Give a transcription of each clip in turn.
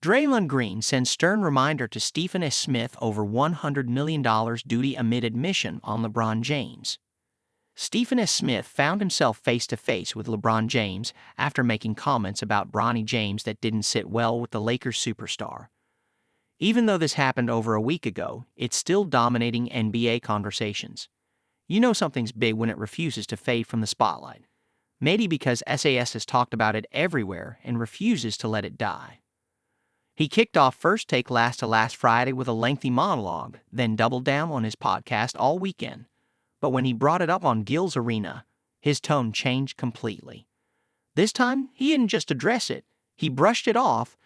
Draymond Green sends stern reminder to Stephen S. Smith over $100 million duty amid admission on LeBron James. Stephen S. Smith found himself face-to-face with LeBron James after making comments about Bronny James that didn't sit well with the Lakers superstar. Even though this happened over a week ago, it's still dominating NBA conversations. You know something's big when it refuses to fade from the spotlight. Maybe because SAS has talked about it everywhere and refuses to let it die. He kicked off First Take last Friday with a lengthy monologue, then doubled down on his podcast all weekend. But when he brought it up on Gil's Arena, his tone changed completely. This time, he didn't just address it. He brushed it off,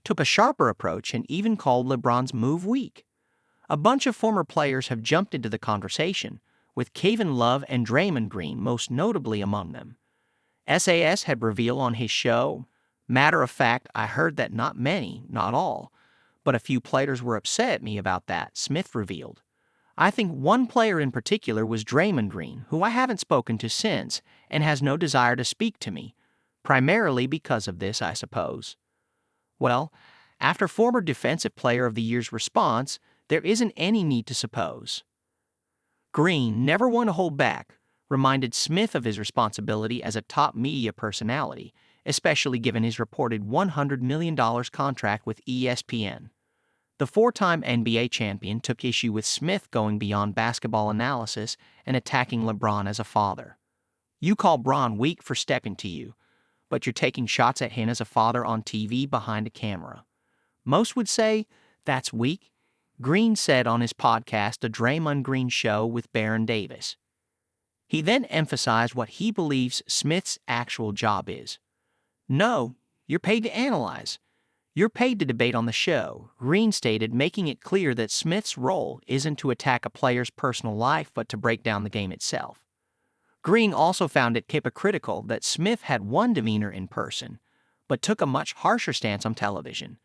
took a sharper approach, and even called LeBron's move weak. A bunch of former players have jumped into the conversation, with Kevin Love and Draymond Green most notably among them. SAS had revealed on his show, "Matter of fact, I heard that not many, not all, but a few players were upset at me about that," Smith revealed. "I think one player in particular was Draymond Green, who I haven't spoken to since and has no desire to speak to me, primarily because of this, I suppose." Well, after former Defensive Player of the Year's response, there isn't any need to suppose. Green, never one to hold back, reminded Smith of his responsibility as a top media personality, especially given his reported $100 million contract with ESPN. The four-time NBA champion took issue with Smith going beyond basketball analysis and attacking LeBron as a father. "You call Bron weak for stepping to you, but you're taking shots at him as a father on TV behind a camera. Most would say that's weak," Green said on his podcast, The Draymond Green Show with Baron Davis. He then emphasized what he believes Smith's actual job is. "No, you're paid to analyze. You're paid to debate on the show," Green stated, making it clear that Smith's role isn't to attack a player's personal life but to break down the game itself. Green also found it hypocritical that Smith had one demeanor in person, but took a much harsher stance on television,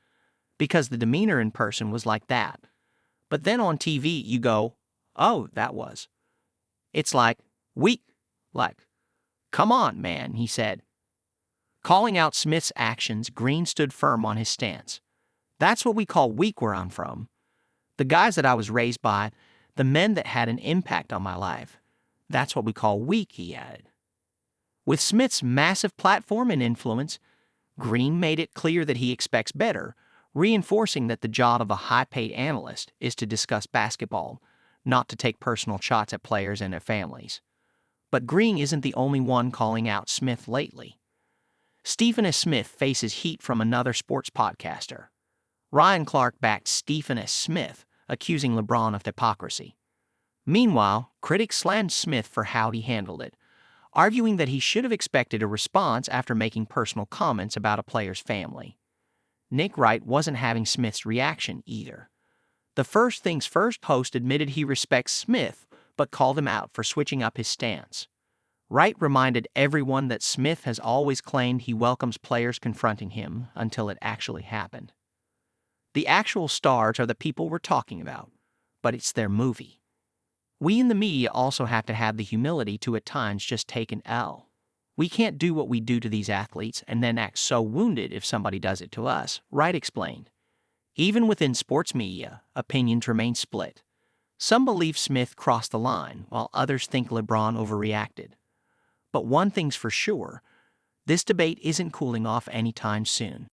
because the demeanor in person was like that. But then on TV you go, "Oh, that was." It's like, weak, like, "Come on, man," he said. Calling out Smith's actions, Green stood firm on his stance. "That's what we call weak where I'm from. The guys that I was raised by, the men that had an impact on my life, that's what we call weak," he added. With Smith's massive platform and influence, Green made it clear that he expects better, reinforcing that the job of a high-paid analyst is to discuss basketball, not to take personal shots at players and their families. But Green isn't the only one calling out Smith lately. Stephen S. Smith faces heat from another sports podcaster. Ryan Clark backed Stephen S. Smith, accusing LeBron of hypocrisy. Meanwhile, critics slammed Smith for how he handled it, arguing that he should have expected a response after making personal comments about a player's family. Nick Wright wasn't having Smith's reaction either. The First Things First host admitted he respects Smith, but called him out for switching up his stance. Wright reminded everyone that Smith has always claimed he welcomes players confronting him until it actually happened. The actual stars are the people we're talking about, but it's their movie. We in the media also have to have the humility to at times just take an L. We can't do what we do to these athletes and then act so wounded if somebody does it to us, Wright explained. Even within sports media, opinions remain split. Some believe Smith crossed the line, while others think LeBron overreacted. But one thing's for sure, this debate isn't cooling off anytime soon.